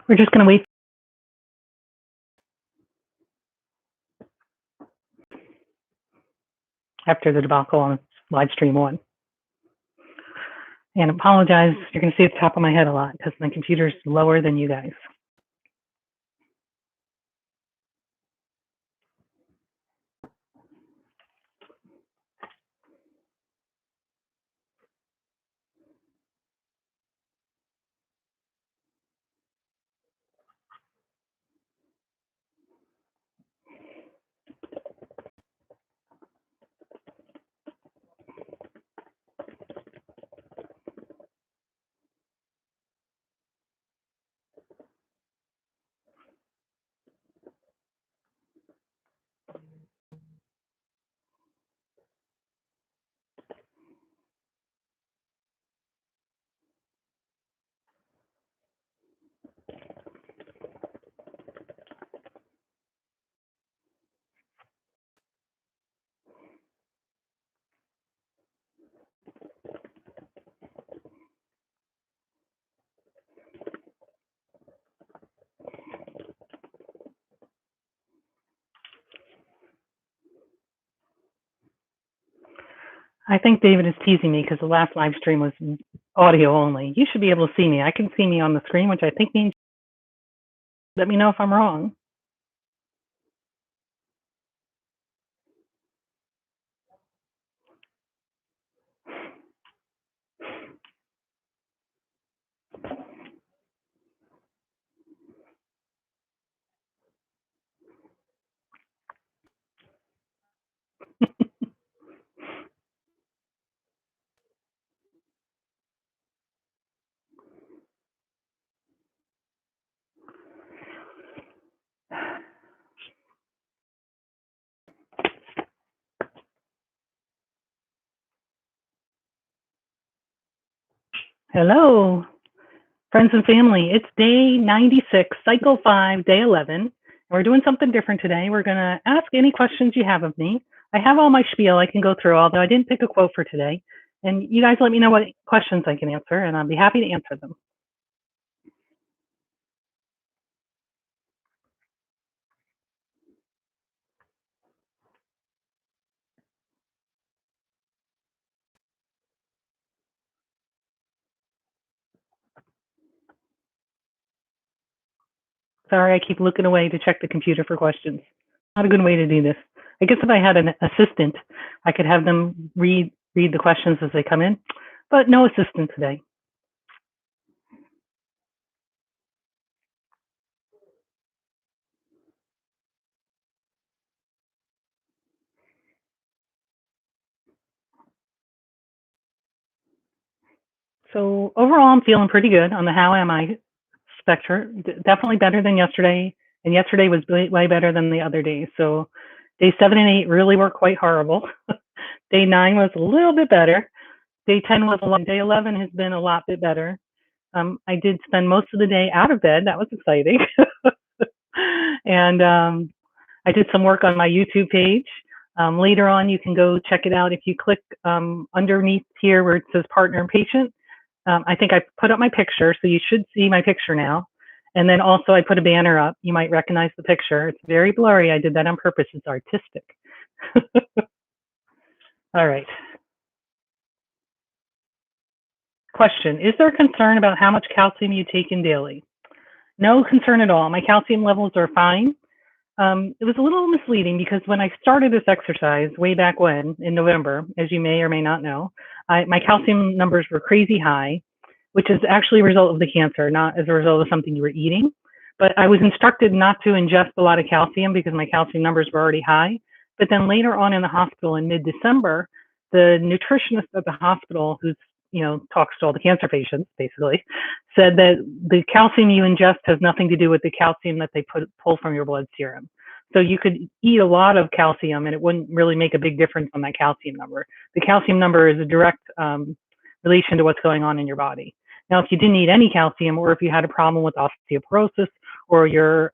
We're just going to wait after the debacle on live stream 1. And apologize, you're going to see at the top of my head a lot because my computer's lower than you guys. I think David is teasing me because the last live stream was audio only. You should be able to see me. I can see me on the screen, which I think means let me know if I'm wrong. Hello, friends and family. It's day 96, cycle 5, day 11. And we're doing something different today. We're going to ask any questions you have of me. I have all my spiel I can go through, although I didn't pick a quote for today. And you guys let me know what questions I can answer, and I'll be happy to answer them. Sorry, I keep looking away to check the computer for questions. Not a good way to do this. I guess if I had an assistant, I could have them read the questions as they come in, but no assistant today. So overall, I'm feeling pretty good on the how am I spectrum. Definitely better than yesterday, and yesterday was way better than the other days. So day 7 and 8 really were quite horrible. Day 9 was a little bit better. Day 10 was a lot. Day 11 has been a lot bit better. I did spend most of the day out of bed. That was exciting. And I did some work on my YouTube page. Later on, you can go check it out if you click underneath here where it says partner and patient. I think I put up my picture, so you should see my picture now. And then also I put a banner up. You might recognize the picture. It's very blurry. I did that on purpose. It's artistic. All right. Question, is there concern about how much calcium you take in daily? No concern at all. My calcium levels are fine. It was a little misleading because when I started this exercise way back when, in November, as you may or may not know, my calcium numbers were crazy high, which is actually a result of the cancer, not as a result of something you were eating. But I was instructed not to ingest a lot of calcium because my calcium numbers were already high. But then later on in the hospital in mid-December, the nutritionist at the hospital, who's talks to all the cancer patients, basically, said that the calcium you ingest has nothing to do with the calcium that they pull from your blood serum. So you could eat a lot of calcium and it wouldn't really make a big difference on that calcium number. The calcium number is a direct relation to what's going on in your body. Now, if you didn't eat any calcium, or if you had a problem with osteoporosis, or your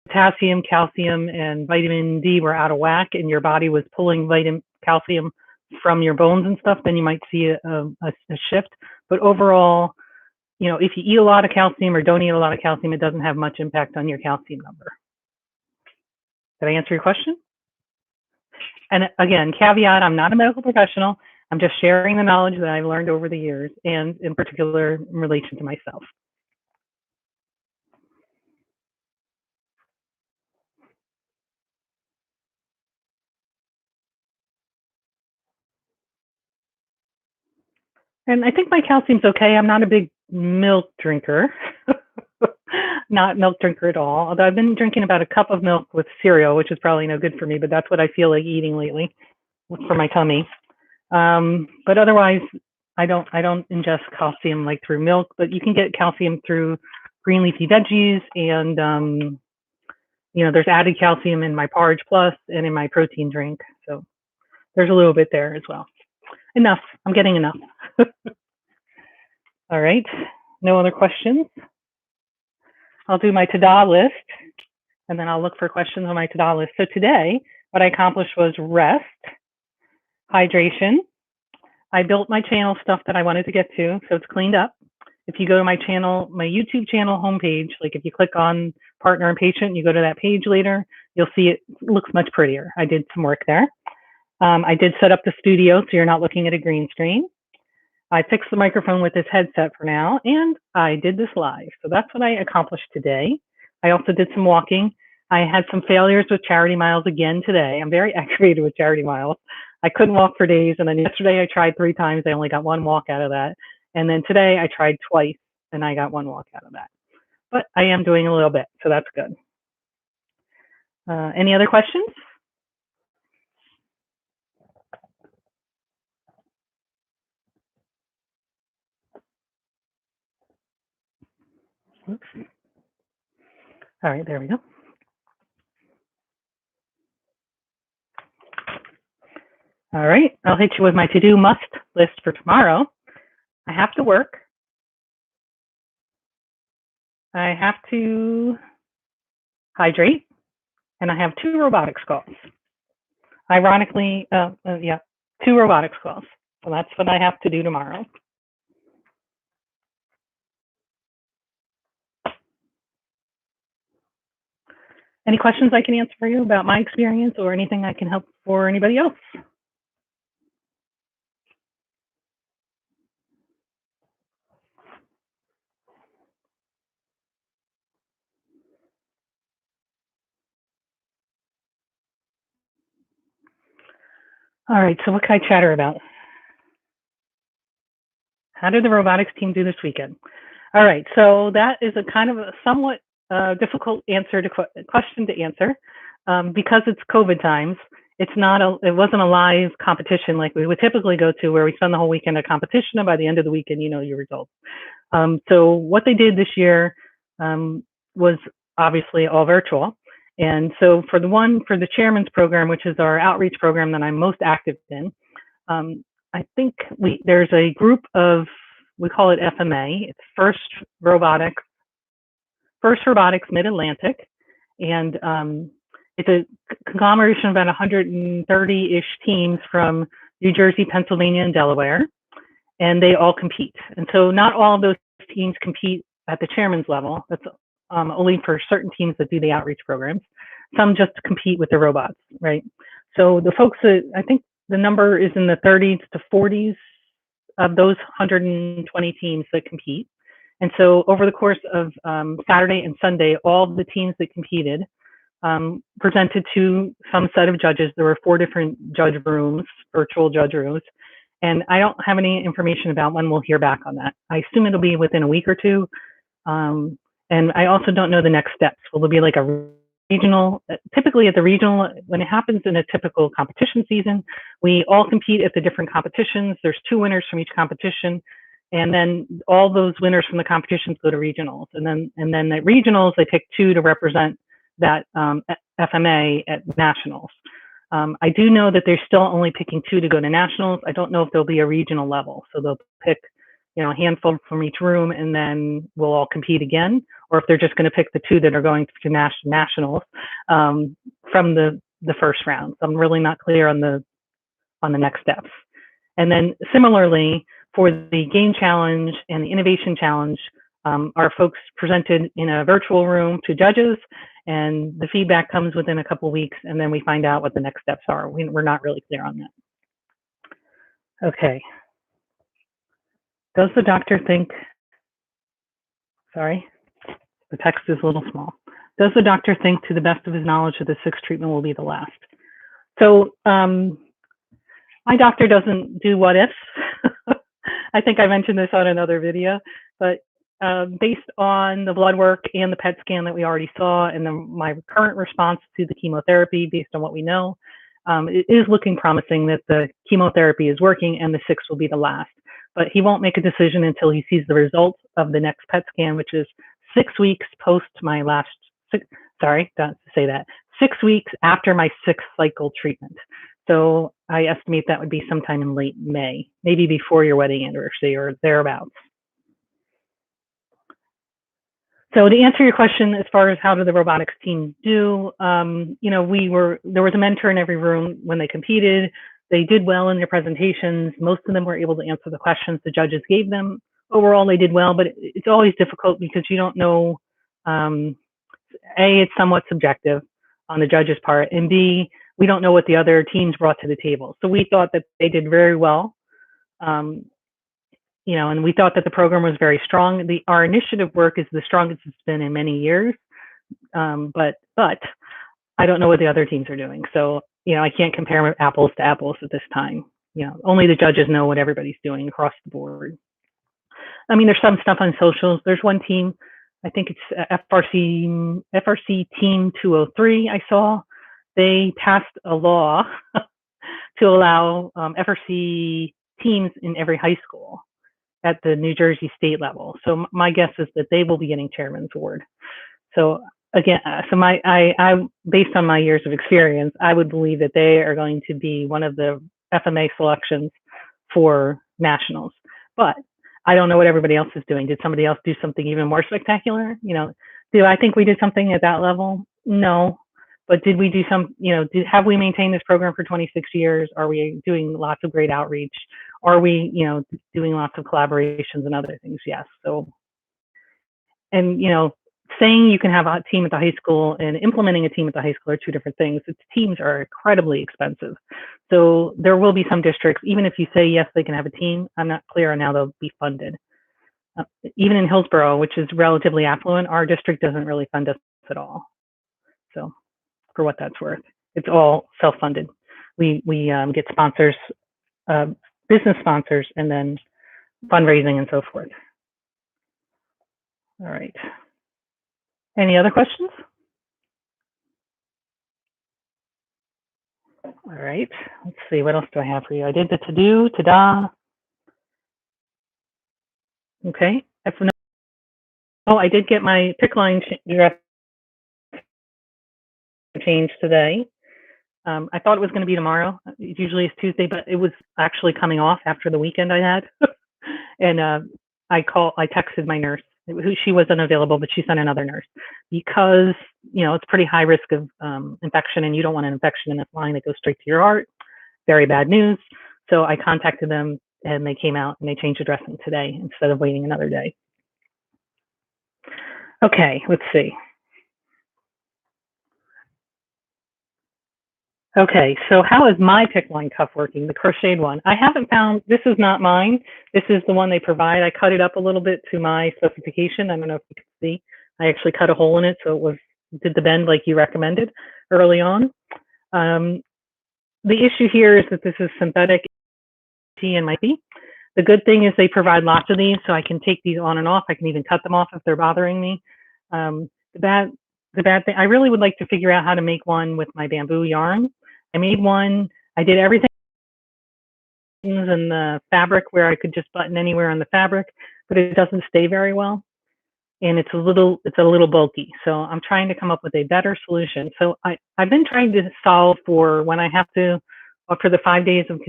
potassium, calcium, and vitamin D were out of whack and your body was pulling calcium from your bones and stuff, then you might see a shift. But overall, if you eat a lot of calcium or don't eat a lot of calcium, it doesn't have much impact on your calcium number. Did I answer your question? And again, caveat, I'm not a medical professional. I'm just sharing the knowledge that I've learned over the years, and in particular in relation to myself. And I think my calcium's okay. I'm not a big milk drinker. Not milk drinker at all. Although I've been drinking about a cup of milk with cereal, which is probably no good for me, but that's what I feel like eating lately for my tummy. But otherwise, I don't ingest calcium like through milk, but you can get calcium through green leafy veggies, and there's added calcium in my Porridge Plus and in my protein drink. So there's a little bit there as well. Enough. I'm getting enough. All right. No other questions? I'll do my to-do list, and then I'll look for questions on my to-do list. So today, what I accomplished was rest, hydration. I built my channel stuff that I wanted to get to, so it's cleaned up. If you go to my channel, my YouTube channel homepage, like if you click on Partner and Patient, you go to that page later, you'll see it looks much prettier. I did some work there. I did set up the studio, so you're not looking at a green screen. I fixed the microphone with this headset for now, and I did this live. So that's what I accomplished today. I also did some walking. I had some failures with charity miles again today. I'm very aggravated with charity miles. I couldn't walk for days, and then yesterday I tried 3 times. I only got 1 walk out of that. And then today I tried twice, and I got 1 walk out of that. But I am doing a little bit, so that's good. Any other questions? Oops. All right, there we go. All right, I'll hit you with my to-do must list for tomorrow. I have to work. I have to hydrate, and I have 2 robotics calls. Ironically, 2 robotics calls. So that's what I have to do tomorrow. Any questions I can answer for you about my experience or anything I can help for anybody else? All right, so what can I chatter about? How did the robotics team do this weekend? All right, so that is a kind of a somewhat difficult question to answer because it's COVID times. It wasn't a live competition like we would typically go to, where we spend the whole weekend at competition, and by the end of the weekend, you know your results. So what they did this year was obviously all virtual. And so for the chairman's program, which is our outreach program that I'm most active in, I think there's a group of, we call it FMA. It's First Robotics Mid-Atlantic. And it's a conglomeration of about 130-ish teams from New Jersey, Pennsylvania, and Delaware. And they all compete. And so not all of those teams compete at the chairman's level. That's only for certain teams that do the outreach programs. Some just compete with the robots, right? So the folks that, I think the number is in the 30s to 40s of those 120 teams that compete. And so over the course of Saturday and Sunday, all the teams that competed presented to some set of judges. There were 4 different judge rooms, virtual judge rooms. And I don't have any information about when we'll hear back on that. I assume it'll be within a week or 2. And I also don't know the next steps. Will there be like a regional? Typically at the regional, when it happens in a typical competition season, we all compete at the different competitions. There's 2 winners from each competition. And then all those winners from the competitions go to regionals. And then at regionals, they pick 2 to represent that FMA at nationals. I do know that they're still only picking 2 to go to nationals. I don't know if there'll be a regional level. So they'll pick, a handful from each room, and then we'll all compete again. or if they're just going to pick the 2 that are going to nationals from the first round. So I'm really not clear on the next steps. And then similarly, for the Game Challenge and the Innovation Challenge, our folks presented in a virtual room to judges, and the feedback comes within a couple weeks, and then we find out what the next steps are. We're not really clear on that. Okay. Does the doctor think, sorry, the text is a little small. Does the doctor think, to the best of his knowledge, that the 6th treatment will be the last? So my doctor doesn't do what ifs. I think I mentioned this on another video, but based on the blood work and the PET scan that we already saw, and my current response to the chemotherapy, based on what we know, it is looking promising that the chemotherapy is working and the 6 will be the last. But he won't make a decision until he sees the results of the next PET scan, which is 6 weeks post my last, sorry, not to say that, 6 weeks after my 6th cycle treatment. So I estimate that would be sometime in late May, maybe before your wedding anniversary or thereabouts. So to answer your question, as far as how did the robotics team do, you know, there was a mentor in every room when they competed. They did well in their presentations. Most of them were able to answer the questions the judges gave them. Overall, they did well, but it's always difficult because you don't know, A, it's somewhat subjective on the judge's part, and B, we don't know what the other teams brought to the table. So we thought that they did very well. You know, and we thought that the program was very strong. Our initiative work is the strongest it's been in many years, but I don't know what the other teams are doing. So, you know, I can't compare apples to apples at this time. You know, only the judges know what everybody's doing across the board. I mean, there's some stuff on socials. There's one team, I think it's FRC Team 203 I saw. They passed a law to allow FRC teams in every high school at the New Jersey state level. So my guess is that they will be getting chairman's award. So again, I based on my years of experience, I would believe that they are going to be one of the FMA selections for nationals. But I don't know what everybody else is doing. Did somebody else do something even more spectacular? You know, do I think we did something at that level? No. But did we do some, you know, have we maintained this program for 26 years? Are we doing lots of great outreach? Are we, you know, doing lots of collaborations and other things? Yes. So, and, you know, saying you can have a team at the high school and implementing a team at the high school are 2 different things. Its teams are incredibly expensive. So there will be some districts, even if you say, yes, they can have a team, I'm not clear on how they'll be funded. Even in Hillsborough, which is relatively affluent, our district doesn't really fund us at all. So, for what that's worth, it's all self-funded. We get sponsors, business sponsors, and then fundraising and so forth. All right. Any other questions? All right. Let's see. What else do I have for you? I did the to-do, ta-da. Okay. Oh, I did get my PICC line changed today. I thought it was going to be tomorrow. It usually is Tuesday, but it was actually coming off after the weekend I had. And I texted my nurse. She was unavailable, but she sent another nurse because, you know, it's pretty high risk of infection, and you don't want an infection in this line that goes straight to your heart. Very bad news. So I contacted them, and they came out and they changed the dressing today instead of waiting another day. Okay, let's see. Okay, so how is my PICC line cuff working, the crocheted one? I haven't found, this is not mine. This is the one they provide. I cut it up a little bit to my specification. I don't know if you can see. I actually cut a hole in it, so it did the bend like you recommended early on. The issue here is that this is synthetic and might be. The good thing is they provide lots of these, so I can take these on and off. I can even cut them off if they're bothering me. The bad thing, I really would like to figure out how to make one with my bamboo yarn. I made one, I did everything in the fabric where I could just button anywhere on the fabric, but it doesn't stay very well. And it's a little bulky. So I'm trying to come up with a better solution. So I've been trying to solve for when I have to for the 5 days of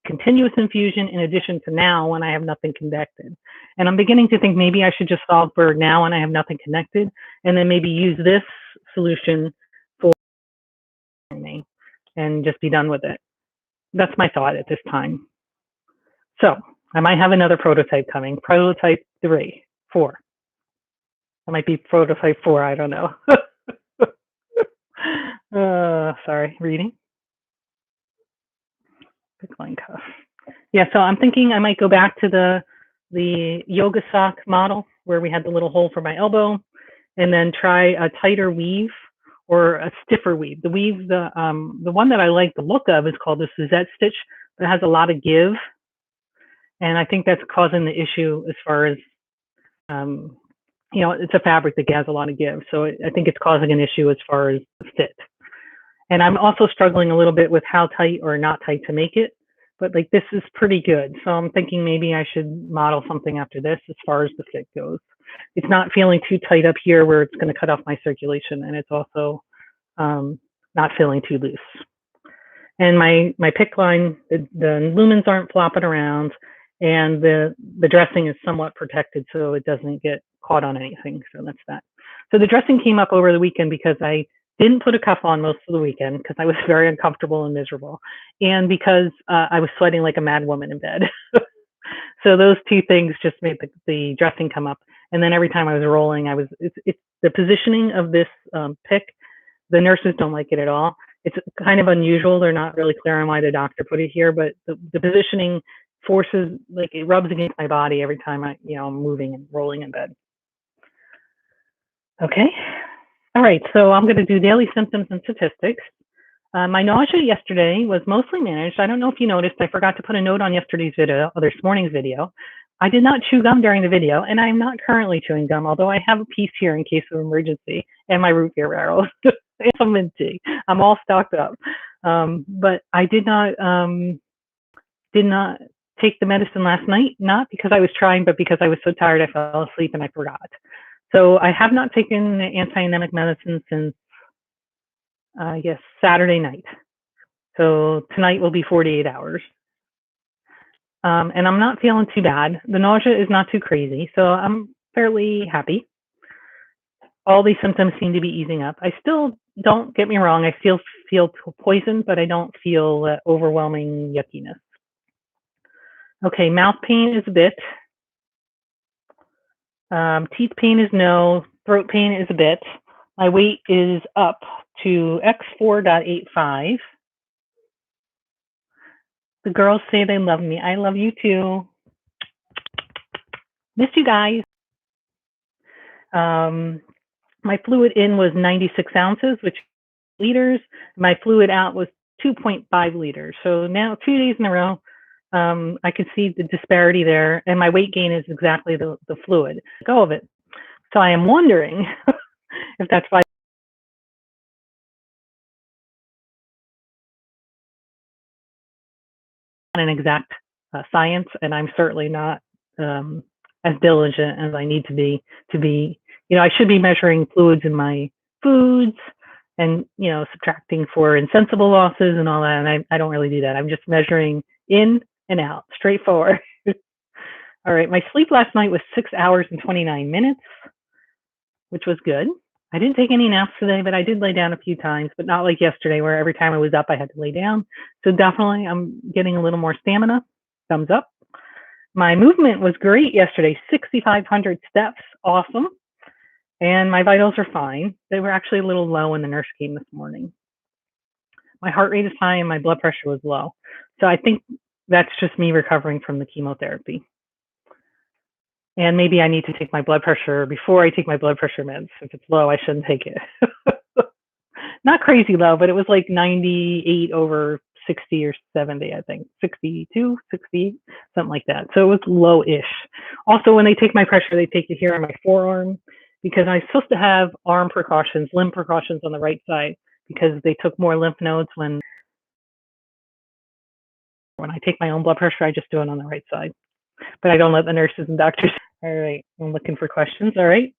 continuous infusion in addition to now when I have nothing connected. And I'm beginning to think maybe I should just solve for now when I have nothing connected, and then maybe use this solution for me and just be done with it. That's my thought at this time. So I might have another prototype coming, prototype 3, 4. It might be prototype 4, I don't know. Sorry, reading. Pickline cuff. Yeah, so I'm thinking I might go back to the yoga sock model where we had the little hole for my elbow, and then try a tighter weave or a stiffer weave. The weave, the one that I like the look of is called the Suzette stitch. It has a lot of give, and I think that's causing the issue as far as it's a fabric that has a lot of give, so I think it's causing an issue as far as the fit. And I'm also struggling a little bit with how tight or not tight to make it, but like this is pretty good. So I'm thinking maybe I should model something after this as far as the fit goes. It's not feeling too tight up here where it's going to cut off my circulation, and it's also not feeling too loose. And my PICC line, the lumens aren't flopping around, and the dressing is somewhat protected so it doesn't get caught on anything. So that's that. So the dressing came up over the weekend because I didn't put a cuff on most of the weekend because I was very uncomfortable and miserable, and because I was sweating like a mad woman in bed. So those two things just made the dressing come up. And then every time I was rolling, it's the positioning of this PICC. The nurses don't like it at all. It's kind of unusual. They're not really clear on why the doctor put it here, but the positioning forces, like it rubs against my body every time I'm moving and rolling in bed. Okay. All right, so I'm going to do daily symptoms and statistics. My nausea yesterday was mostly managed. I don't know if you noticed, I forgot to put a note on yesterday's video, or this morning's video. I did not chew gum during the video, and I'm not currently chewing gum, although I have a piece here in case of emergency, and my root beer barrel. It's a mint tea. I'm all stocked up. But I did not take the medicine last night, not because I was trying, but because I was so tired I fell asleep and I forgot. So I have not taken anti-anemic medicine since, I guess, Saturday night. So tonight will be 48 hours. And I'm not feeling too bad. The nausea is not too crazy, so I'm fairly happy. All these symptoms seem to be easing up. I still, don't get me wrong, I still feel poison, but I don't feel overwhelming yuckiness. Okay, mouth pain is a bit. Teeth pain is no. Throat pain is a bit. My weight is up to X4.85. The girls say they love me. I love you too. Miss you guys. My fluid in was 96 ounces, which is liters. My fluid out was 2.5 liters. So now 2 days in a row, I can see the disparity there, and my weight gain is exactly the fluid. Go of it. So I am wondering if that's why an exact science, and I'm certainly not as diligent as I need to be. I should be measuring fluids in my foods and subtracting for insensible losses and all that, and I don't really do that. I'm just measuring in and out, straightforward. All right, my sleep last night was 6 hours and 29 minutes, which was good. I didn't take any naps today, but I did lay down a few times, but not like yesterday where every time I was up, I had to lay down. So definitely I'm getting a little more stamina. Thumbs up. My movement was great yesterday, 6,500 steps, awesome. And my vitals are fine. They were actually a little low when the nurse came this morning. My heart rate is high and my blood pressure was low. So I think that's just me recovering from the chemotherapy. And maybe I need to take my blood pressure before I take my blood pressure meds. If it's low, I shouldn't take it. Not crazy low, but it was like 98 over 60 or 70, I think. 62, 60, something like that. So it was low-ish. Also, when they take my pressure, they take it here on my forearm because I'm supposed to have limb precautions on the right side because they took more lymph nodes when I take my own blood pressure, I just do it on the right side. But I don't let the nurses and doctors. All right, I'm looking for questions. All right.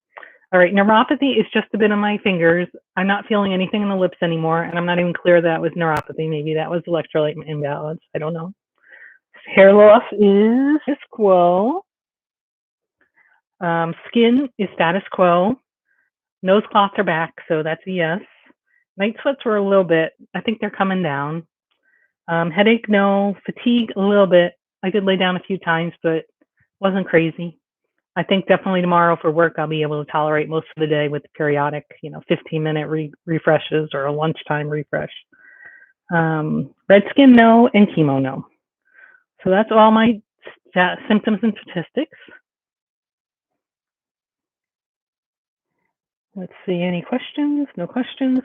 All right, neuropathy is just a bit on my fingers. I'm not feeling anything in the lips anymore, and I'm not even clear that was neuropathy. Maybe that was electrolyte imbalance. I don't know. Hair loss is status quo. Skin is status quo. Nose clots are back, so that's a yes. Night sweats were a little bit. I think they're coming down. Headache, no. Fatigue, a little bit. I did lay down a few times, but wasn't crazy. I think definitely tomorrow for work, I'll be able to tolerate most of the day with periodic, 15-minute refreshes or a lunchtime refresh. Red skin, no, and chemo, no. So that's all my symptoms and statistics. Let's see, any questions? No questions?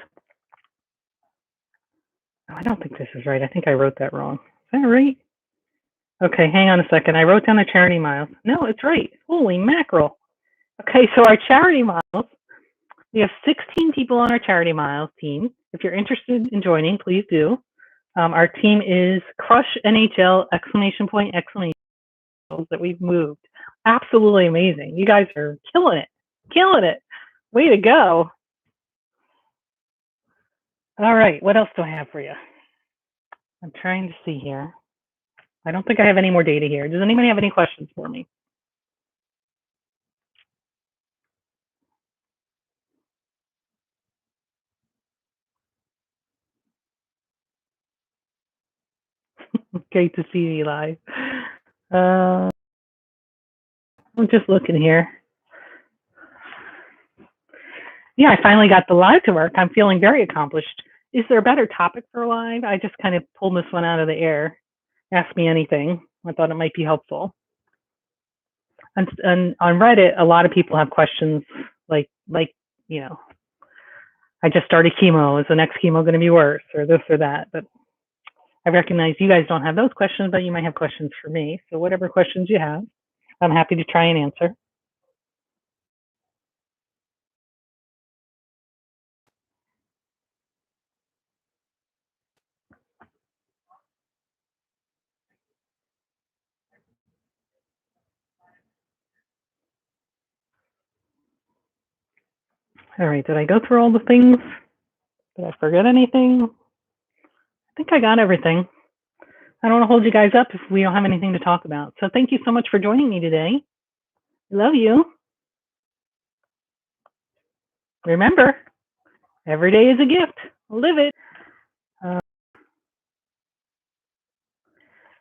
Oh, I don't think this is right. I think I wrote that wrong. Is that right? Okay, hang on a second. I wrote down the charity miles. No, it's right. Holy mackerel. Okay, so our charity miles, we have 16 people on our charity miles team. If you're interested in joining, please do. Our team is Crush NHL, exclamation point, exclamation that we've moved. Absolutely amazing. You guys are killing it. Killing it. Way to go. All right, what else do I have for you? I'm trying to see here. I don't think I have any more data here. Does anybody have any questions for me? Great to see you live. I'm just looking here. Yeah, I finally got the live to work. I'm feeling very accomplished. Is there a better topic for a live? I just kind of pulled this one out of the air. Ask me anything. I thought it might be helpful. And on Reddit, a lot of people have questions like I just started chemo. Is the next chemo going to be worse, or this or that? But I recognize you guys don't have those questions, but you might have questions for me. So whatever questions you have, I'm happy to try and answer. All right, did I go through all the things? Did I forget anything? I think I got everything. I don't want to hold you guys up if we don't have anything to talk about. So thank you so much for joining me today. Love you. Remember, every day is a gift. Live it.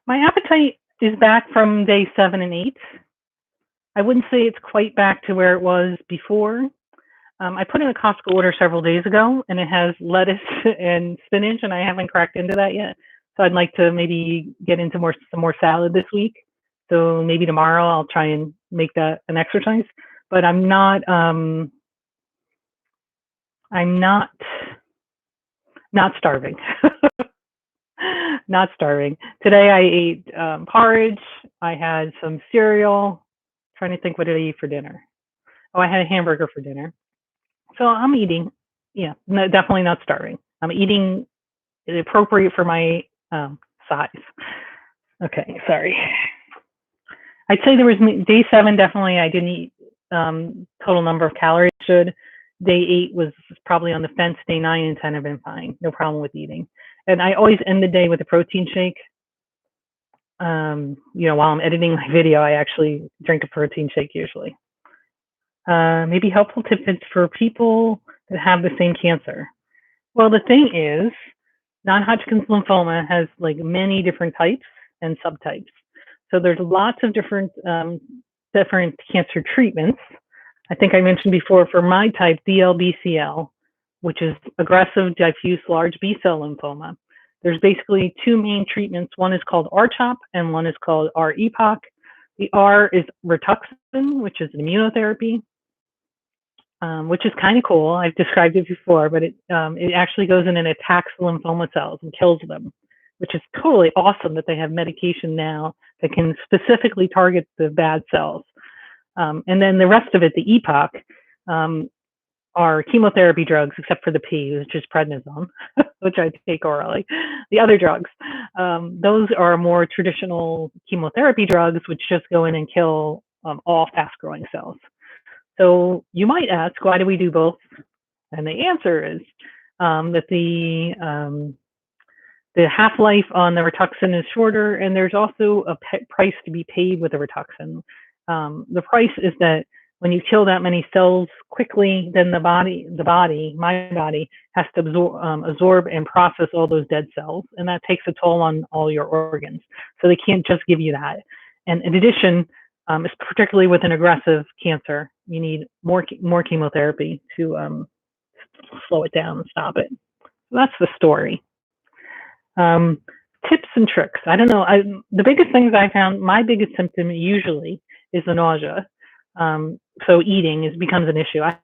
My appetite is back from day 7 and 8. I wouldn't say it's quite back to where it was before. I put in a Costco order several days ago, and it has lettuce and spinach, and I haven't cracked into that yet. So I'd like to maybe get into some more salad this week. So maybe tomorrow I'll try and make that an exercise. But I'm not starving. Not starving. Today I ate porridge. I had some cereal. Trying to think, what did I eat for dinner? Oh, I had a hamburger for dinner. So I'm eating. Yeah, no, definitely not starving. I'm eating appropriate for my size. Okay, sorry. I'd say there was day 7. Definitely, I didn't eat total number of calories. Should day 8 was probably on the fence. Day 9 and 10 have been fine. No problem with eating. And I always end the day with a protein shake. While I'm editing my video, I actually drink a protein shake usually. Maybe helpful tips for people that have the same cancer. Well, the thing is, non-Hodgkin's lymphoma has like many different types and subtypes. So there's lots of different cancer treatments. I think I mentioned before, for my type, DLBCL, which is aggressive diffuse large B-cell lymphoma. There's basically 2 main treatments. One is called R-CHOP and one is called R-EPOCH. The R is Rituxan, which is immunotherapy, which is kind of cool. I've described it before, but it actually goes in and attacks the lymphoma cells and kills them, which is totally awesome that they have medication now that can specifically target the bad cells. And then the rest of it, the EPOCH, are chemotherapy drugs, except for the P, which is prednisone, which I take orally. The other drugs, those are more traditional chemotherapy drugs, which just go in and kill all fast-growing cells. So you might ask, why do we do both? And the answer is that the half-life on the Rituxan is shorter, and there's also a price to be paid with the Rituxan. The price is that when you kill that many cells quickly, then my body, has to absorb and process all those dead cells, and that takes a toll on all your organs. So they can't just give you that. And in addition, particularly with an aggressive cancer, you need more chemotherapy to slow it down and stop it. So that's the story. Tips and tricks. I don't know. The biggest things I found, my biggest symptom usually is the nausea. So eating becomes an issue. I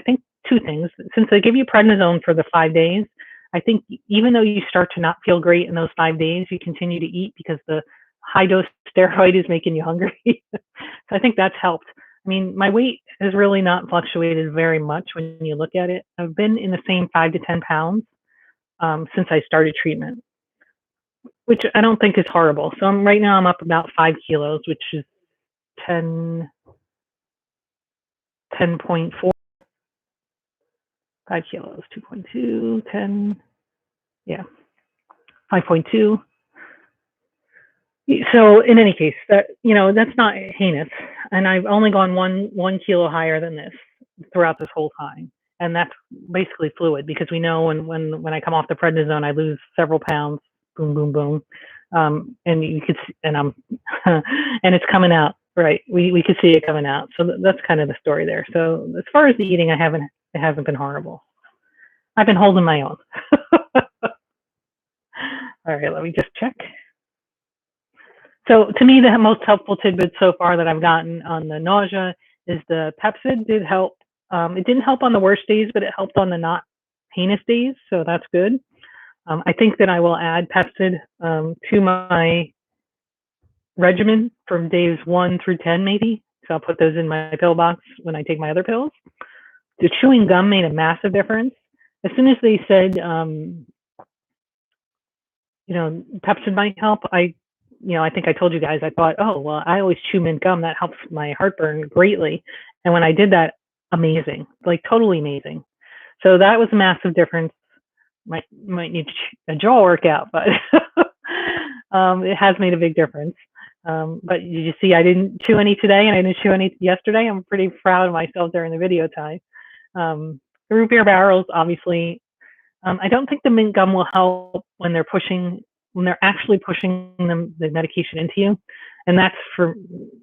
think two things. Since they give you prednisone for the 5 days, I think even though you start to not feel great in those 5 days, you continue to eat because the high dose steroid is making you hungry. So I think that's helped. I mean, my weight has really not fluctuated very much when you look at it. I've been in the same 5 to 10 pounds since I started treatment, which I don't think is horrible. So right now I'm up about 5 kilos, which is 10.4, 5 kilos, 2.2, 10, yeah, 5.2. So in any case, that's not heinous. And I've only gone one kilo higher than this throughout this whole time. And that's basically fluid, because we know when I come off the prednisone, I lose several pounds, boom, boom, boom. And you could see, and I'm, and it's coming out, right? We could see it coming out. So that's kind of the story there. So as far as the eating, it hasn't been horrible. I've been holding my own. All right, let me just check. So to me, the most helpful tidbit so far that I've gotten on the nausea is the Pepcid did help. It didn't help on the worst days, but it helped on the not heinous days, so that's good. I think that I will add Pepcid to my regimen from days 1 through 10, maybe. So I'll put those in my pill box when I take my other pills. The chewing gum made a massive difference. As soon as they said, Pepcid might help, I think I told you guys, I thought, oh, well, I always chew mint gum. That helps my heartburn greatly. And when I did that, amazing, like totally amazing. So that was a massive difference. Might need a jaw workout, but it has made a big difference. But you see, I didn't chew any today, and I didn't chew any yesterday. I'm pretty proud of myself during the video time. The root beer barrels, obviously, I don't think the mint gum will help when they're actually pushing the medication into you. And that's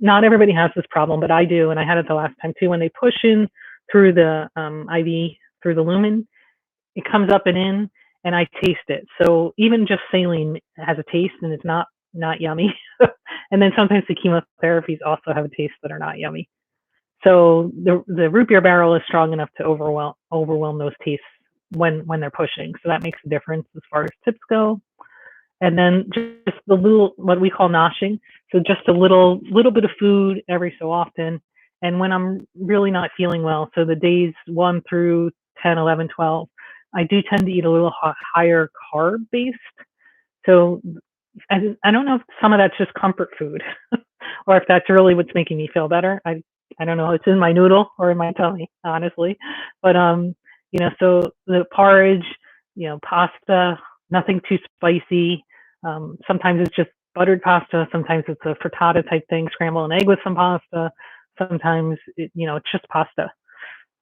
not everybody has this problem, but I do. And I had it the last time too. When they push in through the IV, through the lumen, it comes up and in, and I taste it. So even just saline has a taste, and it's not yummy. And then sometimes the chemotherapies also have a taste that are not yummy. So the root beer barrel is strong enough to overwhelm those tastes when they're pushing. So that makes a difference as far as tips go. And then just the little, what we call noshing. So just a little bit of food every so often. And when I'm really not feeling well, so the days 1 through 10, 11, 12, I do tend to eat a little higher carb based. So I don't know if some of that's just comfort food or if that's really what's making me feel better. I don't know. It's in my noodle or in my tummy, honestly. But so the porridge, pasta, nothing too spicy. Sometimes it's just buttered pasta. Sometimes it's a frittata type thing, scramble an egg with some pasta. Sometimes it's just pasta.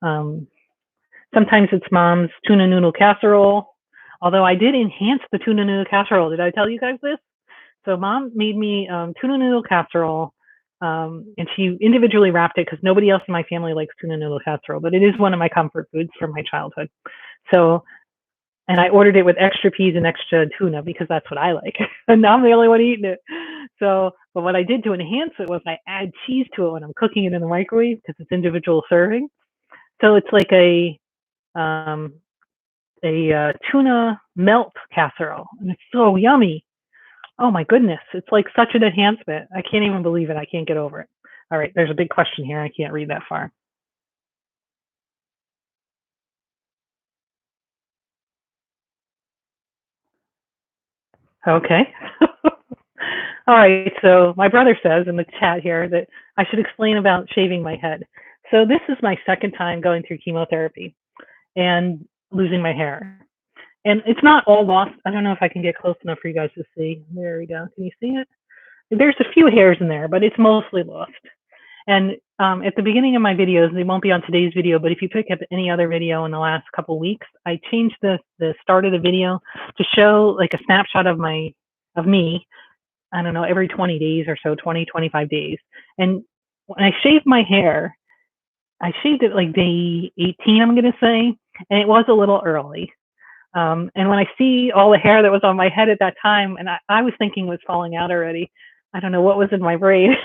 Sometimes it's mom's tuna noodle casserole. Although I did enhance the tuna noodle casserole. Did I tell you guys this? So mom made me tuna noodle casserole, and she individually wrapped it because nobody else in my family likes tuna noodle casserole, but it is one of my comfort foods from my childhood. So, and I ordered it with extra peas and extra tuna because that's what I like. And now I'm the only one eating it. So, but what I did to enhance it was I add cheese to it when I'm cooking it in the microwave because it's individual serving. So it's like a tuna melt casserole, and it's so yummy. Oh my goodness, it's like such an enhancement. I can't even believe it. I can't get over it. All right, there's a big question here. I can't read that far. Okay. All right, so my brother says in the chat here that I should explain about shaving my head. So this is my second time going through chemotherapy and losing my hair. And it's not all lost. I don't know if I can get close enough for you guys to see. There we go. Can you see it? There's a few hairs in there, but it's mostly lost. And at the beginning of my videos, they won't be on today's video, but if you pick up any other video in the last couple of weeks, I changed the start of the video to show like a snapshot of me, I don't know, every 20 days or so, 20, 25 days. And when I shaved my hair, I shaved it like day 18, I'm going to say, and it was a little early. And when I see all the hair that was on my head at that time, and I was thinking it was falling out already. I don't know what was in my brain,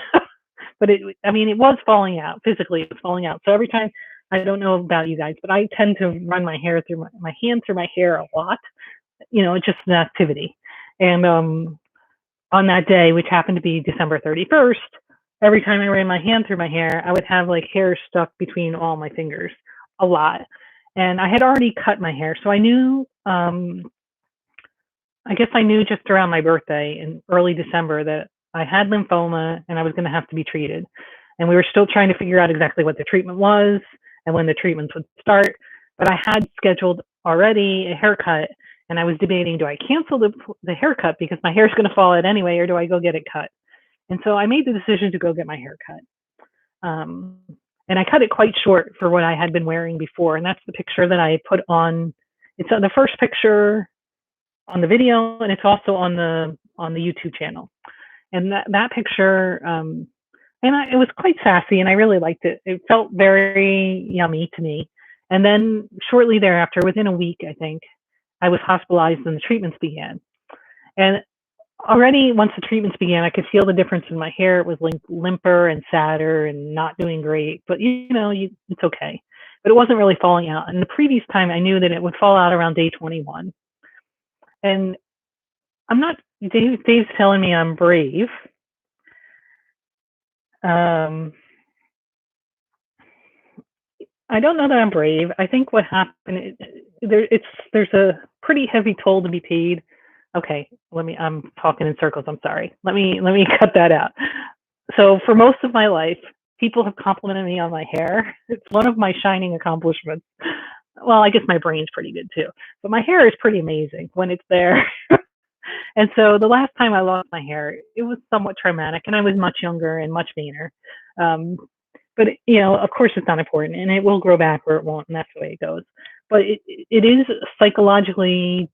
but it was falling out physically. It was falling out. So every time, I don't know about you guys, but I tend to run my hair through my hand through my hair a lot. It's just an activity. And on that day, which happened to be December 31st, every time I ran my hand through my hair, I would have like hair stuck between all my fingers a lot. And I had already cut my hair. So I knew, I guess I knew just around my birthday in early December that I had lymphoma and I was going to have to be treated. And we were still trying to figure out exactly what the treatment was and when the treatments would start. But I had scheduled already a haircut, and I was debating, do I cancel the haircut because my hair is going to fall out anyway, or do I go get it cut? And so I made the decision to go get my hair cut. And I cut it quite short for what I had been wearing before. And that's the picture that I put on. It's on the first picture on the video, and it's also on the YouTube channel. And that picture, it was quite sassy, and I really liked it. It felt very yummy to me. And then shortly thereafter, within a week, I think, I was hospitalized and the treatments began. And already once the treatments began, I could feel the difference in my hair. It was limper and sadder and not doing great, but it's okay. But it wasn't really falling out. And the previous time I knew that it would fall out around day 21. And Dave's telling me I'm brave. I don't know that I'm brave. I think what happened, there's a pretty heavy toll to be paid. Okay, I'm talking in circles, I'm sorry. Let me cut that out. So for most of my life, people have complimented me on my hair. It's one of my shining accomplishments. Well, I guess my brain's pretty good too, but my hair is pretty amazing when it's there. And so the last time I lost my hair, it was somewhat traumatic, and I was much younger and much vainer. But of course, it's not important, and it will grow back or it won't, and that's the way it goes. But it is psychologically,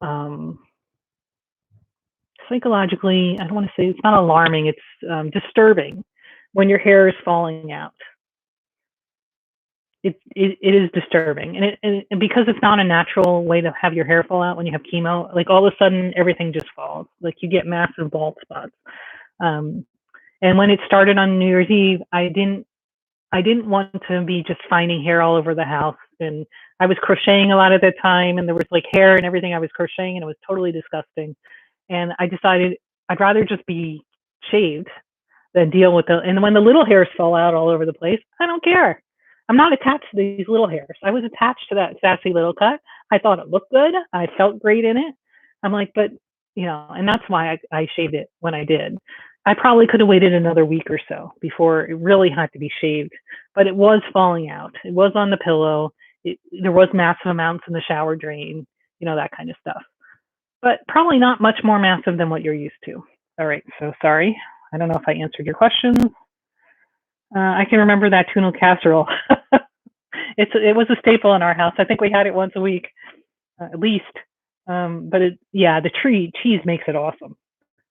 I don't want to say, it's not alarming. It's disturbing when your hair is falling out. It is disturbing, and because it's not a natural way to have your hair fall out when you have chemo, like all of a sudden everything just falls, like you get massive bald spots. And when it started on New Year's Eve, I didn't want to be just finding hair all over the house, and I was crocheting a lot at that time, and there was like hair and everything I was crocheting, and it was totally disgusting. And I decided I'd rather just be shaved than deal with and when the little hairs fall out all over the place, I don't care. I'm not attached to these little hairs. I was attached to that sassy little cut. I thought it looked good. I felt great in it. I'm like, but and that's why I shaved it when I did. I probably could have waited another week or so before it really had to be shaved, but it was falling out. It was on the pillow. There was massive amounts in the shower drain, that kind of stuff, but probably not much more massive than what you're used to. All right. So sorry. I don't know if I answered your questions. I can remember that tuna casserole. It was a staple in our house. I think we had it once a week, at least. But the cheese makes it awesome.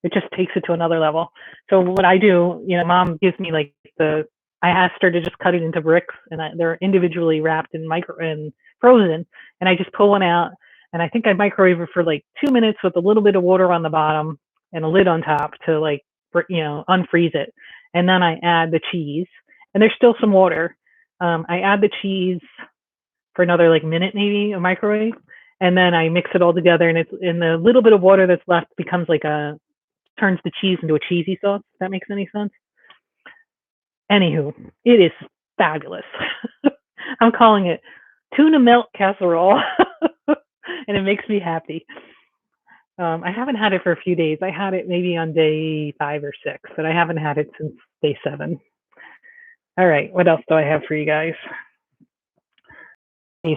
It just takes it to another level. So what I do, Mom gives me I asked her to just cut it into bricks, and they're individually wrapped in and frozen. And I just pull one out, and I think I microwave it for like 2 minutes with a little bit of water on the bottom and a lid on top to unfreeze it. And then I add the cheese, and there's still some water. I add the cheese for another minute maybe, a microwave, and then I mix it all together, and the little bit of water that's left becomes turns the cheese into a cheesy sauce. If that makes any sense. Anywho, it is fabulous. I'm calling it tuna melt casserole, and it makes me happy. I haven't had it for a few days. I had it maybe on day 5 or 6, but I haven't had it since day 7. All right, what else do I have for you guys?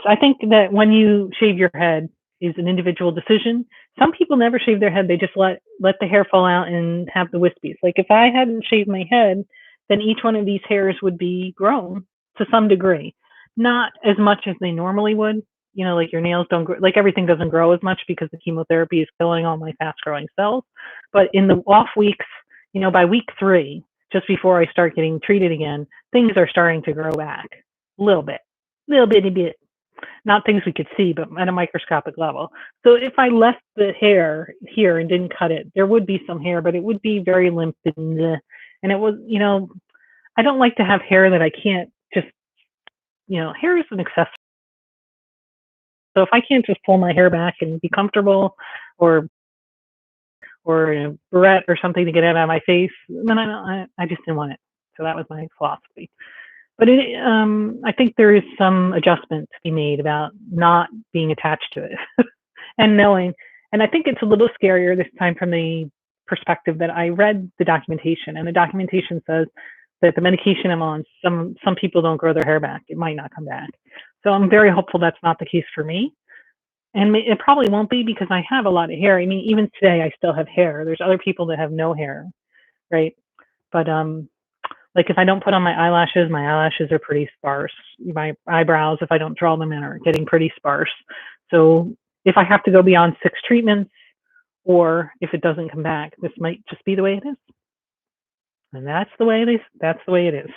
I think that when you shave your head is an individual decision. Some people never shave their head; they just let the hair fall out and have the wispies. Like if I hadn't shaved my head, then each one of these hairs would be grown to some degree, not as much as they normally would. You know, like your nails don't grow, like everything doesn't grow as much because the chemotherapy is killing all my fast-growing cells. But in the off weeks, you know, by week 3, just before I start getting treated again, things are starting to grow back a little bitty bit, not things we could see, but at a microscopic level. So if I left the hair here and didn't cut it, there would be some hair, but it would be very limp and it was, you know, I don't like to have hair that I can't just, you know, hair is an accessory. So if I can't just pull my hair back and be comfortable, or a barrette or something to get it out of my face, then I just didn't want it. So that was my philosophy. But I think there is some adjustment to be made about not being attached to it and knowing. And I think it's a little scarier this time from the perspective that I read the documentation, and the documentation says that the medication I'm on, some people don't grow their hair back. It might not come back. So I'm very hopeful that's not the case for me. And it probably won't be because I have a lot of hair. I mean, even today I still have hair. There's other people that have no hair, right? But like if I don't put on my eyelashes are pretty sparse. My eyebrows, if I don't draw them in, are getting pretty sparse. So if I have to go beyond 6 treatments, or if it doesn't come back, this might just be the way it is. And that's the way it is. That's the way it is.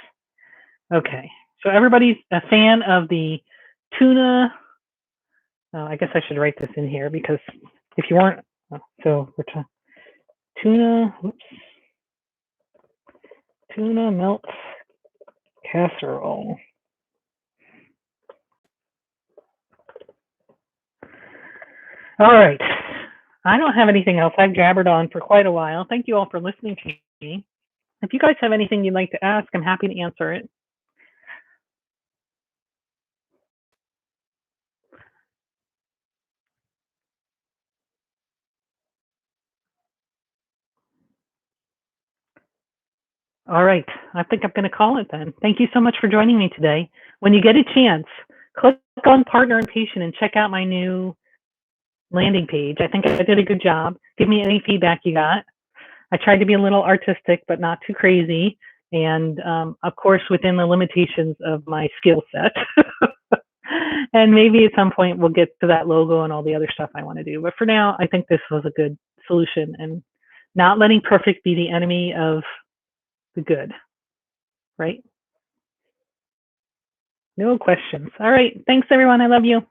Okay. So everybody's a fan of the tuna. I guess I should write this in here because if you weren't, so we're tuna, tuna melt casserole. All right. I don't have anything else. I've jabbered on for quite a while. Thank you all for listening to me. If you guys have anything you'd like to ask, I'm happy to answer it. All right. I think I'm going to call it then. Thank you so much for joining me today. When you get a chance, click on Partner and Patient and check out my new landing page. I think I did a good job. Give me any feedback you got. I tried to be a little artistic, but not too crazy. And of course, within the limitations of my skill set. And maybe at some point we'll get to that logo and all the other stuff I want to do. But for now, I think this was a good solution, and not letting perfect be the enemy of the good, right? No questions. All right. Thanks, everyone. I love you.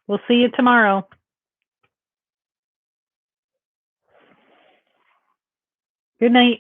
We'll see you tomorrow. Good night.